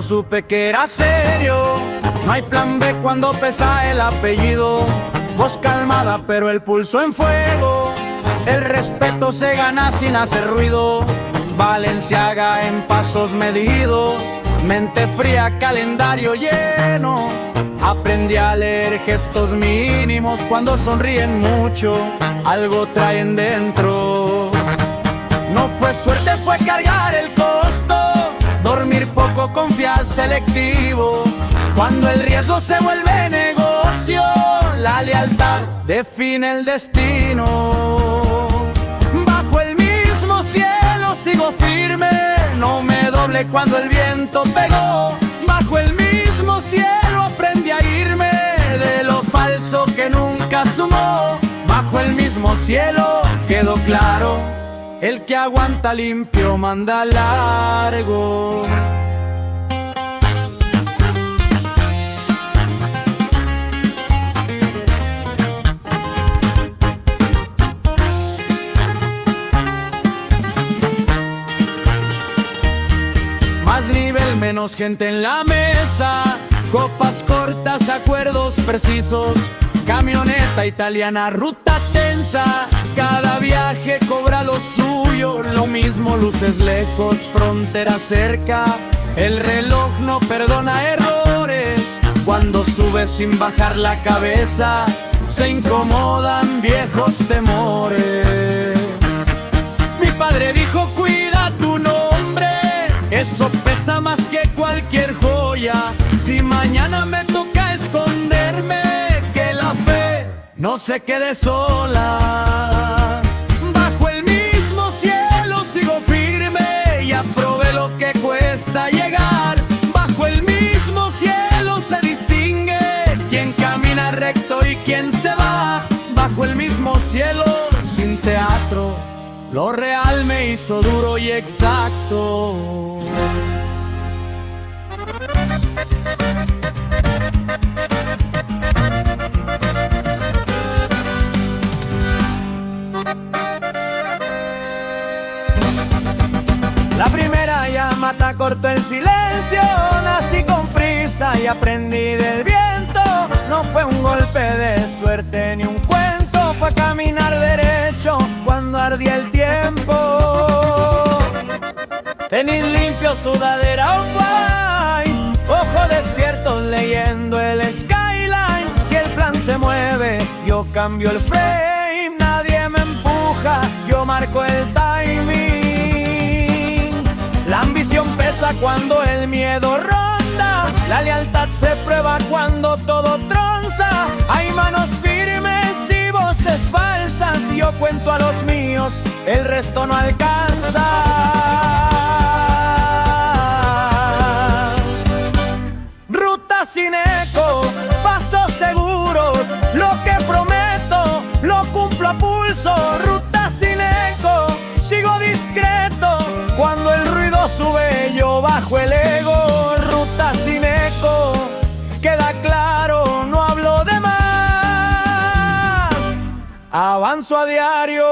supe que era serio. No hay plan B cuando pesa el apellido. Voz calmada pero el pulso en fuego. El respeto se gana sin hacer ruido. Balenciaga en pasos medidos. Mente fría, calendario lleno. Aprendí a leer gestos mínimos. Cuando sonríen mucho, algo traen dentro. No fue suerte, fue cargar el costo. Dormir poco, confiar selectivo. Cuando el riesgo se vuelve negocio, la lealtad define el destino. Bajo el mismo cielo sigo firme. No me doble cuando el viento pegó. Bajo el mismo cielo aprendí a irme de lo falso que nunca sumó. Bajo el mismo cielo quedó claro: el que aguanta limpio manda largo. Más nivel, menos gente en la mesa. Copas cortas, acuerdos precisos. Camioneta italiana, ruta tensa. Cada viaje cobra lo suyo. Lo mismo, luces lejos, frontera cerca. El reloj no perdona errores. Cuando subes sin bajar la cabeza, se incomodan viejos temores. Mi padre dijo: cuida tu nombre. Eso pesa más que cualquier joya. Si mañana me toca esconderme, que la fe no se quede sola. Bajo el mismo cielo sigo firme y aprobé lo que cuesta llegar. Bajo el mismo cielo se distingue quién camina recto y quién se va. Bajo el mismo cielo, sin teatro, lo real me hizo duro y exacto. La primera llamada cortó el silencio. Nací con prisa y aprendí del viento. No fue un golpe de suerte ni un cuento. Fue caminar derecho cuando ardía el tiempo. Tenis limpio, sudadera off-white. Ojo despiertos leyendo el skyline. Si el plan se mueve, yo cambio el frame. Nadie me empuja, yo marco el timing. La ambición pesa cuando el miedo ronda. La lealtad se prueba cuando todo tronza. Hay manos firmes y voces falsas. Yo cuento a los míos, el resto no alcanza. Ruta sin eco, pasos seguros. Lo que prometo, lo cumplo a pulso. Ruta sin eco, sigo discreto. Cuando el ruido sube, yo bajo el ego. Ruta sin eco, queda claro, no hablo de más. Avanzo a diario.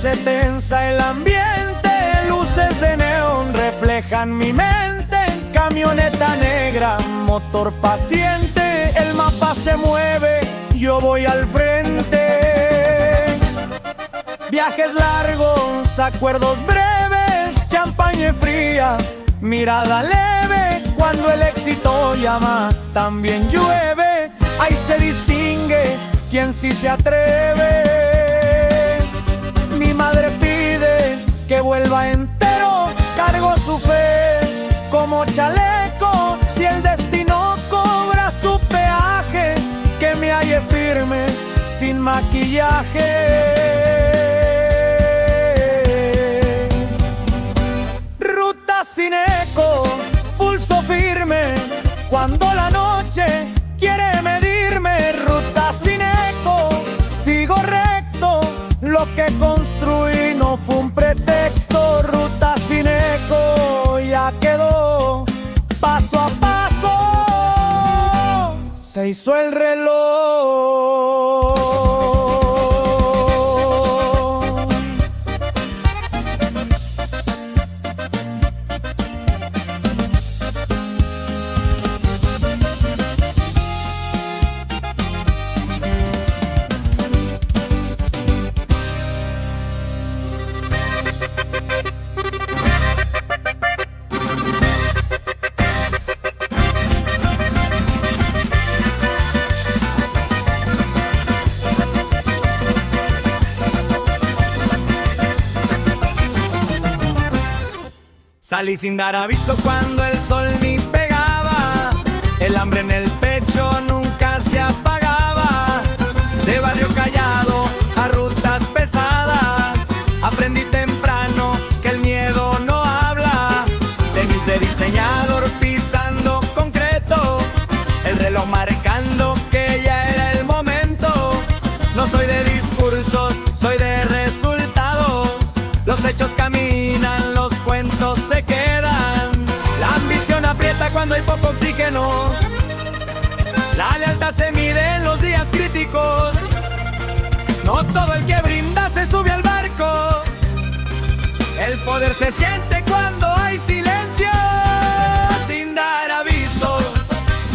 Se tensa el ambiente, luces de neón reflejan mi mente. Camioneta negra, motor paciente, el mapa se mueve, yo voy al frente. Viajes largos, acuerdos breves, champaña fría, mirada leve. Cuando el éxito llama, también llueve. Ahí se distingue quién sí se atreve. Mi madre pide que vuelva entero, cargo su fe como chaleco. Si el destino cobra su peaje, que me halle firme sin maquillaje. Ruta sin eco, pulso firme, cuando la noche quiere medirme. Ruta sin eco, sigo recto. Lo que construí no fue un pretexto. Ruta sin eco. se hizo el reloj. Salí sin dar aviso cuando el sol ni pegaba, el hambre en el pecho nunca se apagaba. De barrio callado a rutas pesadas, aprendí temprano que el miedo no habla. Tenis de diseñador pisando concreto, el reloj marcando que ya era el momento. No soy de discursos, soy de resultados. Los hechos caminan, los cuentos se quedan. La ambición aprieta cuando hay poco oxígeno. La lealtad se mide en los días críticos. No todo el que brinda se sube al barco. El poder se siente cuando hay silencio. Sin dar aviso,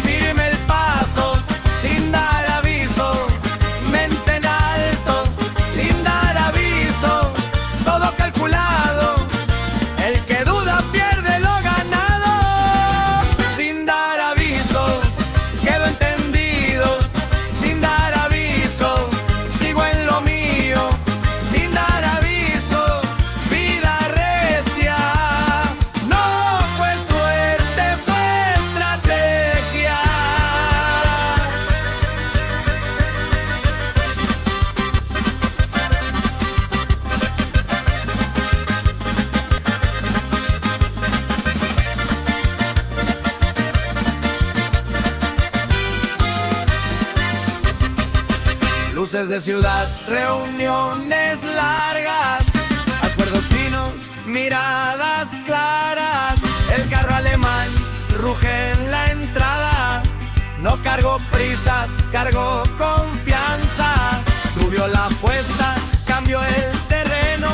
firme el paso. Sin dar aviso, mente en alto. Sin dar aviso, todo calculado. El que duda pierde lo ganado. Sin dar aviso, quedo entendido. Sin dar aviso, sigo en lo mío. Sin dar aviso, vida recia. No fue suerte, fue estrategia. Luces de ciudad, reuniones largas, acuerdos finos, miradas claras. El carro alemán ruge en la entrada. No cargo prisas, cargo confianza. Subió la apuesta, cambió el terreno.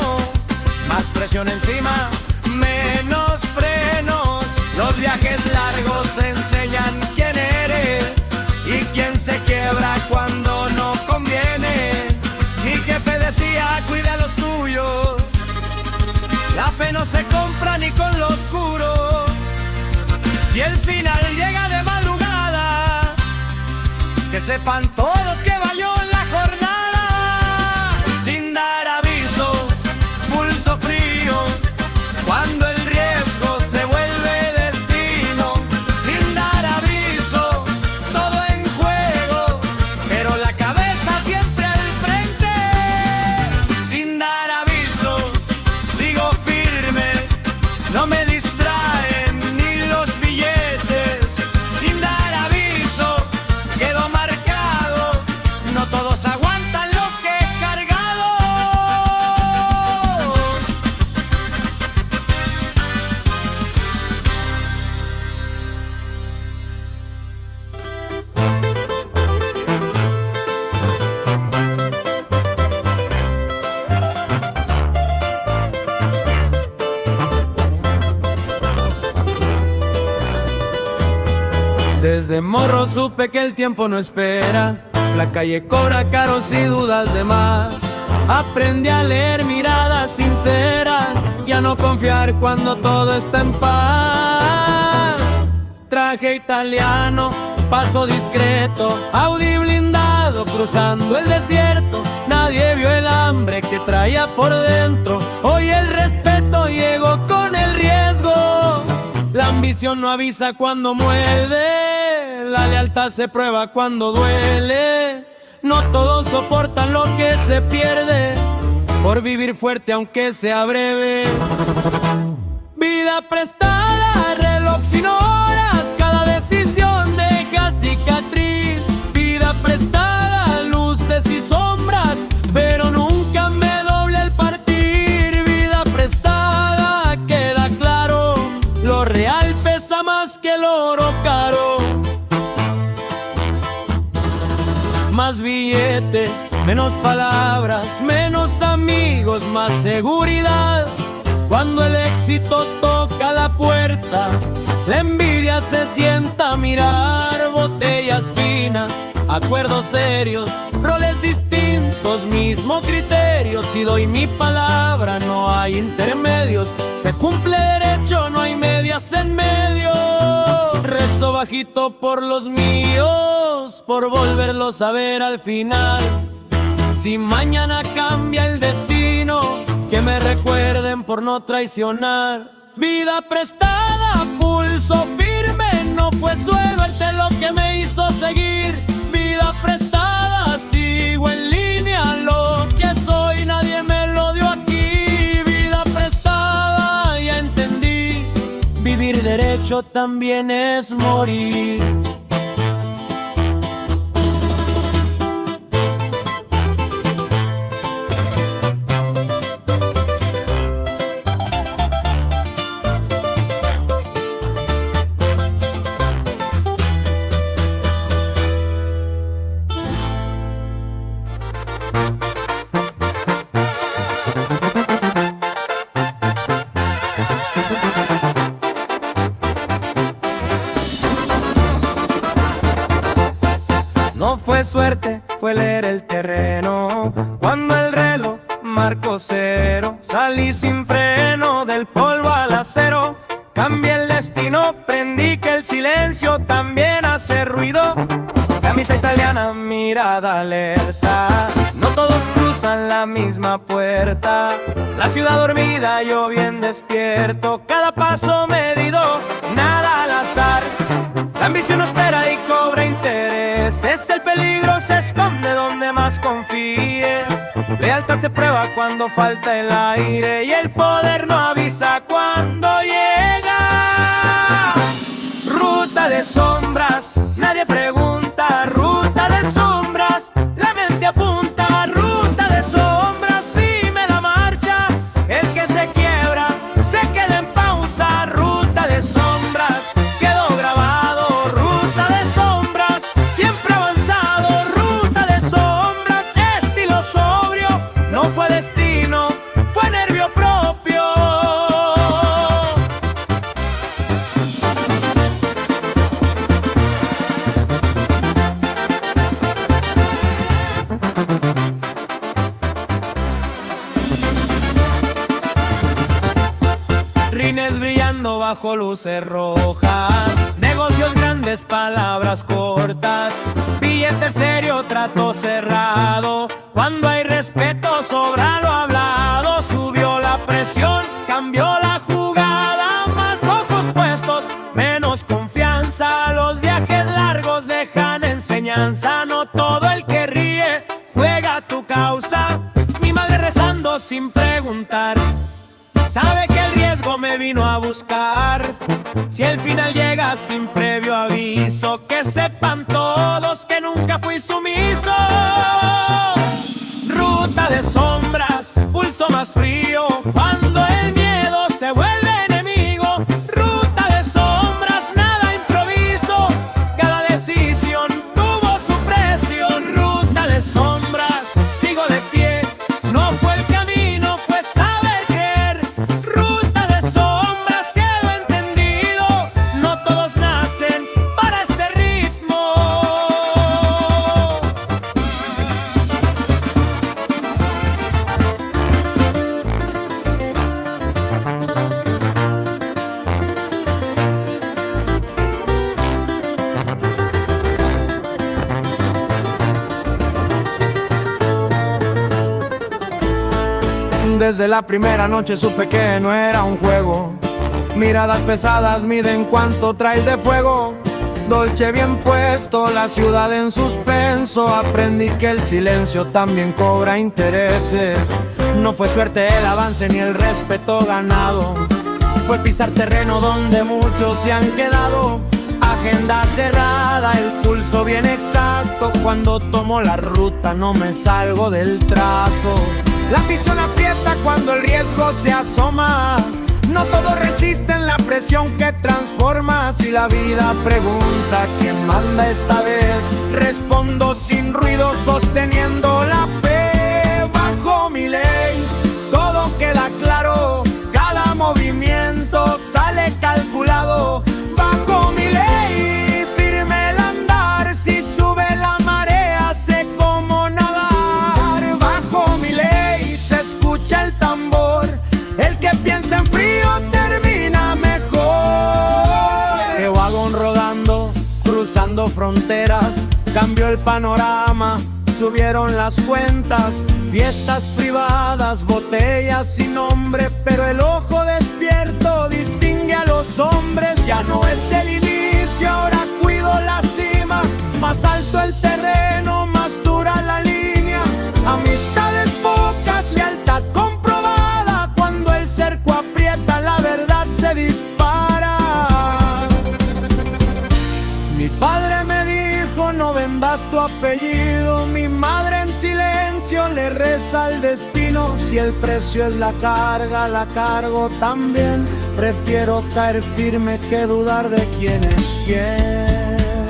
Más presión encima, menos frenos. Los viajes largos enseñan quién eres y quién se quiebra cuando no conviene. Mi jefe decía, cuida a los tuyos. La fe no se compra ni con lo oscuro. Si el final llega de madrugada, que sepan todos que valió la jornada. Sin dar aviso, pulso frío, cuando el riesgo se vuelve destino. Sin dar aviso, todo en juego, pero la cabeza siempre al frente. Sin dar aviso, sigo firme, no me distraen ni los billetes. Sin dar aviso, quedo marcado, no todos aguantan lo que he cargado. Desde morro supe que el tiempo no espera. La calle cobra caros y dudas de más. Aprendí a leer miradas sinceras y a no confiar cuando todo está en paz. Traje italiano, paso discreto, Audi blindado cruzando el desierto. Nadie vio el hambre que traía por dentro. Hoy el respeto llegó con el riesgo. La ambición no avisa cuando muerde, la lealtad se prueba cuando duele. No todos soportan lo que se pierde, por vivir fuerte aunque sea breve. Vida prestada, reloj sin horas, cada decisión deja cicatriz. Vida prestada, luces y sombras, pero nunca me doble el partir. Vida prestada, queda claro, lo real pesa más que el oro caro. más billetes, menos palabras, menos amigos, más seguridad. Cuando el éxito toca la puerta, la envidia se sienta a mirar. Botellas finas, acuerdos serios, roles distintos, mismo criterio. Si doy mi palabra, no hay intermedios. Se cumple derecho, no hay medias en medio. Rezo bajito por los míos, por volverlos a ver al final. Si mañana cambia el destino, que me recuerden por no traicionar. Vida prestada, pulso firme, no fue suerte lo que me hizo seguir. Vida prestada, sigo en línea, lo que soy nadie me lo dio aquí. Vida prestada, ya entendí, vivir derecho también es morir. No fue suerte, fue leer el terreno. Cuando el reloj marcó cero, salí sin freno del polvo al acero. Cambié el destino, aprendí que el silencio también hace ruido. Camisa italiana, mirada alerta, no todos cruzan la misma puerta. La ciudad dormida, yo bien despierto, cada paso medido, nada al azar. La ambición no espera y cobra intereses, el peligro se esconde donde más confíes. Lealtad se prueba cuando falta el aire y el poder no avisa cuando llega. Ruta de sombras, nadie pregunta, ruta de sombras, la mente apunta, ruta de sombras, dime la marcha, el que se quiebra, se queda en pausa, ruta de sombras, quedó grabado, ruta de sombras, siempre avanzado, ruta de sombras, estilo sobrio, no fue destino, fue nervio propio. Rines brillando bajo luces rojas, negocios grandes, palabras cortas, billete serio, trato cerrado. Cuando hay respeto sobra lo hablado, subió la presión, cambió la jugada, más ojos puestos, menos confianza. Los viajes largos dejan enseñanza, no todo el que ríe juega tu causa. Mi madre rezando sin preguntar, sabe que el riesgo me vino a buscar. Si el final llega sin previo aviso, que sepan todos que nunca fui sumiso. Ruta de sombras, pulso más frío, cuando el miedo se vuelve enemigo. Ruta de sombras, nada improviso, cada decisión tuvo su precio. Ruta de sombras, sigo de pie, no fue el camino, fue saber creer. Ruta de sombras, quedó entendido, no todos nacen para este ritmo. Desde la primera noche supe que no era un juego. Miradas pesadas miden cuánto traes de fuego. Dolce bien puesto, la ciudad en suspenso. Aprendí que el silencio también cobra intereses. No fue suerte el avance ni el respeto ganado, fue pisar terreno donde muchos se han quedado. Agenda cerrada, el pulso bien exacto. Cuando tomo la ruta no me salgo del trazo. La ambición aprieta cuando el riesgo se asoma. No todos resisten la presión que transforma. Si la vida pregunta quién manda esta vez, respondo sin ruido sosteniendo la fe. Bajo mi ley todo queda claro, cada movimiento sale calculado. Bajo mi ley firme el andar, si sube la marea sé cómo nadar. Bajo mi ley se escucha el tambor, el que piensa en frío termina mejor. El vagón rodando, cruzando fronteras, cambió el panorama, subieron las cuentas. Fiestas privadas, botellas sin nombre, pero el ojo despierto distingue a los hombres. Ya no es el inicio, ahora cuido la cima. Más alto el terreno, más dura la línea. Amistades pocas, lealtad comprobada. Cuando el cerco aprieta, la verdad se dispara. Mi padre me dijo, no vendas tu apellido. Mi madre en silencio le reza al destino. Si el precio es la carga, la cargo también. Prefiero caer firme que dudar de quién es quién.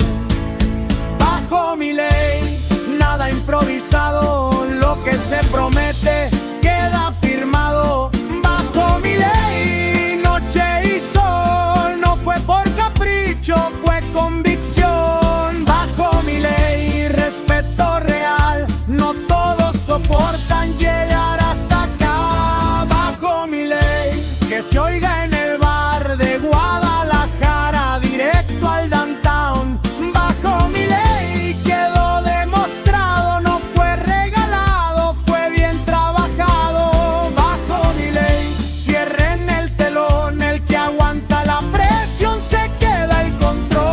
Bajo mi ley, nada improvisado. Lo que se promete queda firmado. Bajo mi ley, noche y sol. No fue por capricho, fue convicción. Bajo mi ley, respeto real. No todos soportan llegar hasta acá. Bajo mi ley, que se oiga en el bar de Guadalajara, directo al downtown. Bajo mi ley quedó demostrado, no fue regalado, fue bien trabajado. Bajo mi ley, cierren el telón, el que aguanta la presión se queda el control.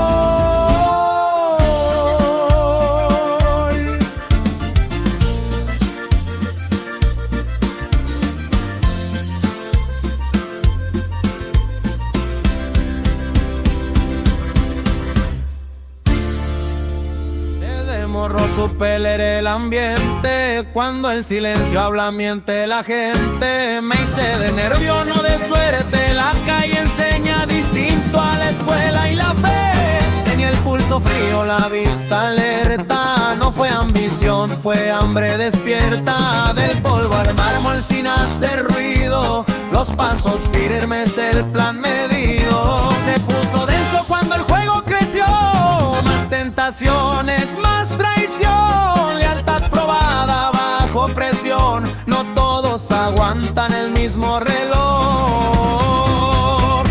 Desde morro supe leer el ambiente. Cuando el silencio habla miente la gente. Me hice de nervio, no de suerte. La calle enseña distinto a la escuela y la fe. Tenía el pulso frío, la vista alerta. No fue ambición, fue hambre despierta. Del polvo al mármol sin hacer ruido. Los pasos firmes, el plan medido. Se puso denso cuando el juego creció. Más tentaciones, más traición. Lealtad probada bajo presión. No todos aguantan el mismo reloj.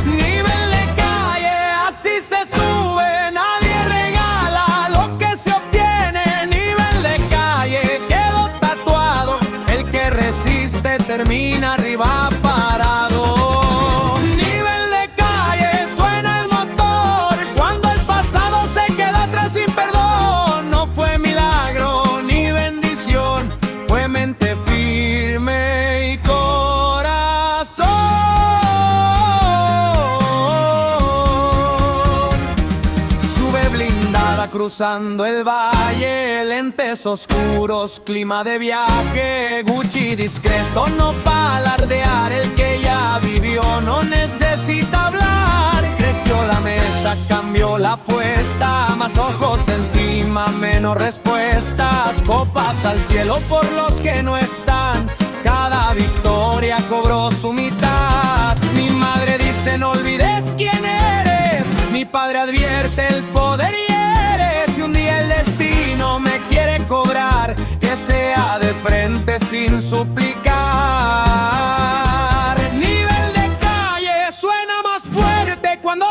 Nivel de calle, así se sube. Nadie regala lo que se obtiene. Nivel de calle, quedó tatuado. El que resiste termina arriba parado. Nivel de calle, suena el motor. Cuando el pasado se queda atrás sin perdón. No fue milagro ni bendición, fue mente firme y corazón. Sube blindada cruzando el valle, lentes oscuros, clima de viaje. Gucci discreto, no pa' alardear. El que ya vivió no necesita hablar. Creció la mesa, cambió la apuesta. Más ojos encima, menos respuestas. Copas al cielo por los que no están. Cada victoria cobró su mitad. Mi madre dice no olvides quién eres. Mi padre advierte el poder hieres. Si un día el destino me quiere cobrar, que sea de frente sin suplicar. Nivel de calle, suena más fuerte cuando